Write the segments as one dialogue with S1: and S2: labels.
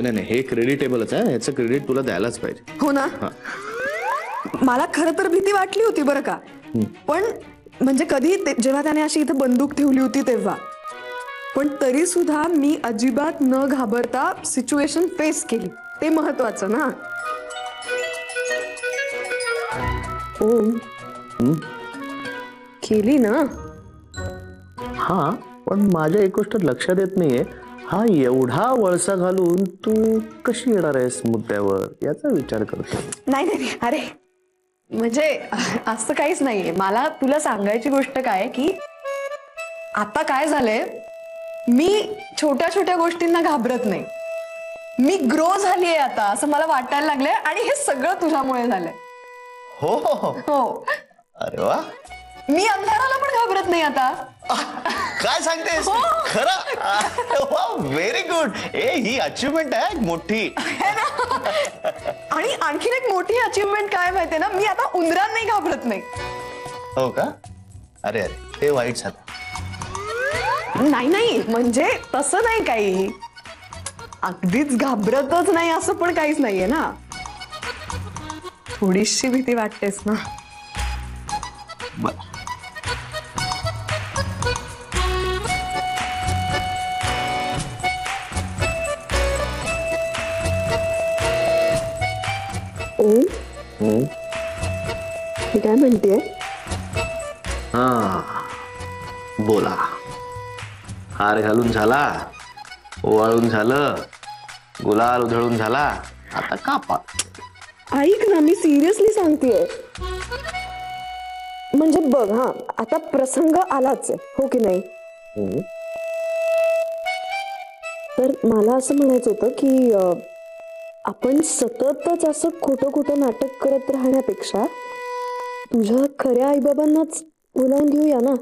S1: नाही नाही, हे क्रेडिटेबलच आहे, ह्याचं क्रेडिट तुला द्यायलाच पाहिजे.
S2: हो ना. मला खरं तर भीती वाटली होती बरं का, पण म्हणजे कधी जेव्हा त्याने अशी इथं बंदूक ठेवली होती तेव्हा, पण तरी सुद्धा मी अजिबात न घाबरता सिच्युएशन फेस केली, ते महत्वाचं ना. ओ केली ना.
S1: हा, पण माझ्या एक गोष्ट लक्षात येत नाहीये, हा एवढा वळसा घालून तू कशी येणार आहेस मुद्द्यावर, याचा विचार करतो.
S2: नाही नाही, अरे म्हणजे असं काहीच नाहीये. मला तुला सांगायची गोष्ट काय की आता काय झालंय, मी छोट्या छोट्या गोष्टींना घाबरत नाही. मी ग्रो झालीये आता, असं मला वाटायला लागलंय, आणि हे सगळं तुझ्यामुळे झालंय.
S1: हो हो
S2: हो.
S1: अरे वा,
S2: मी अंधाराला पण घाबरत नाही आता.
S1: काय सांगतेस खरं? Very good. ही अचिव्हमेंट आहे मोठी.
S2: आणि आणखीन एक मोठी अचिव्हमेंट काय माहितीये ना, मी आता उंदरांनाही घाबरत नाही.
S1: हो का? अरे अरे, ते वाईट झालं.
S2: नाही नाही, म्हणजे तसं नाही काही, अगदीच घाबरतच नाही असं पण काहीच नाहीये ना. थोडीशी भीती वाटतेस ना. मी काय म्हणतेय,
S1: हा बोला. हार घालून झाला, ओवाळून झालं, गुलाल उधळून झाला, आता कापा.
S2: ऐक ना, मी सिरियसली सांगतेय. म्हणजे बघ, हा आता प्रसंग आलाच आहे, हो की नाही. तर मला असं म्हणायचं होतं की आपण सततच असं खोटं खोटं नाटक करत राहण्यापेक्षा तुझ्या खऱ्या आईबाबांनाच बोलावून घेऊया ना.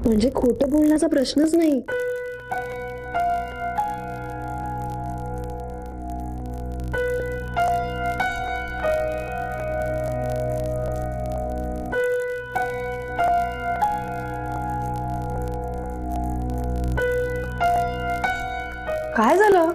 S2: म्हणजे खोटं बोलण्याचा प्रश्नच नाही. काय झालं?